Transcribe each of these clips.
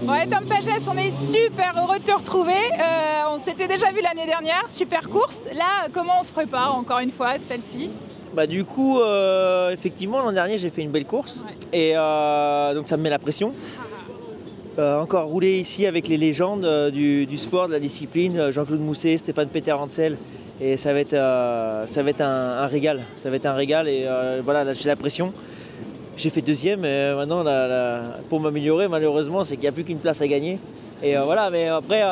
Ouais, Tom Pagès, on est super heureux de te retrouver. On s'était déjà vu l'année dernière, super course. Là, comment on se prépare encore une fois, celle-ci? Bah du coup, effectivement, l'an dernier, j'ai fait une belle course. Ouais. Et donc ça me met la pression. Encore rouler ici avec les légendes du sport, de la discipline, Jean-Claude Mousset, Stéphane Peter-Hansel. Et ça va être un régal. Ça va être un régal et voilà, là j'ai la pression. J'ai fait deuxième et maintenant pour m'améliorer malheureusement c'est qu'il n'y a plus qu'une place à gagner. Et voilà, mais après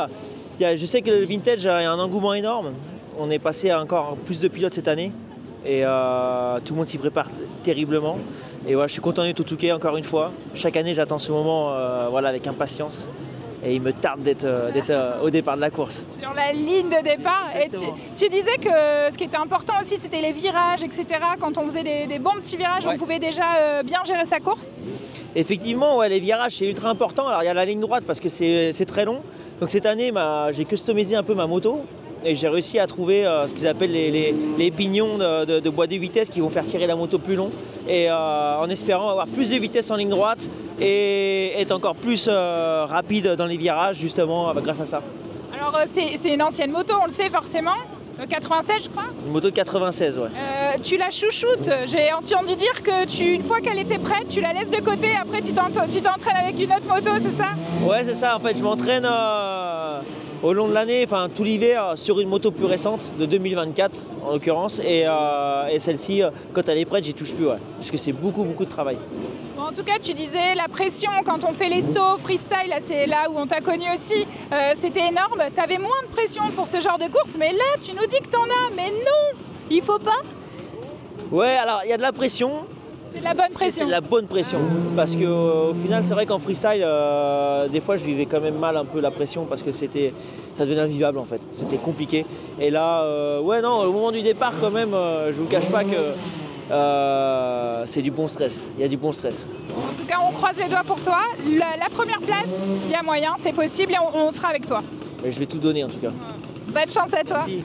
je sais que le vintage a un engouement énorme. On est passé à encore plus de pilotes cette année et tout le monde s'y prépare terriblement. Et voilà, je suis content du Touquet encore une fois. Chaque année j'attends ce moment voilà, avec impatience. Et il me tarde d'être au départ de la course. Sur la ligne de départ. Et tu disais que ce qui était important aussi, c'était les virages, etc. Quand on faisait des bons petits virages, ouais. On pouvait déjà bien gérer sa course. Effectivement, ouais, les virages, c'est ultra important. Alors, il y a la ligne droite parce que c'est très long. Donc cette année, j'ai customisé un peu ma moto. Et j'ai réussi à trouver ce qu'ils appellent les pignons de bois de vitesse qui vont faire tirer la moto plus long. Et en espérant avoir plus de vitesse en ligne droite et être encore plus rapide dans les virages justement grâce à ça. Alors c'est une ancienne moto, on le sait forcément, 96 je crois. Une moto de 96, ouais. Tu la chouchoutes, j'ai entendu dire que une fois qu'elle était prête, tu la laisses de côté, après tu t'entraînes avec une autre moto, c'est ça? Ouais, c'est ça, en fait je m'entraîne au long de l'année, enfin tout l'hiver, sur une moto plus récente de 2024 en l'occurrence. Et celle-ci, quand elle est prête, j'y touche plus, ouais, parce que c'est beaucoup de travail. Bon, en tout cas, tu disais la pression quand on fait les sauts freestyle, c'est là où on t'a connu aussi, c'était énorme. Tu avais moins de pression pour ce genre de course, mais là, tu nous dis que t'en as, mais non, il faut pas. Ouais, alors il y a de la pression. C'est de la bonne pression. C'est de la bonne pression, parce qu'au final, c'est vrai qu'en freestyle, des fois, je vivais quand même mal un peu la pression parce que ça devenait invivable en fait. C'était compliqué. Et là, ouais, non, au moment du départ, quand même, je vous cache pas que c'est du bon stress. Il y a du bon stress. En tout cas, on croise les doigts pour toi. La première place, il y a moyen, c'est possible et on sera avec toi. Et je vais tout donner en tout cas. Bonne chance à toi. Merci.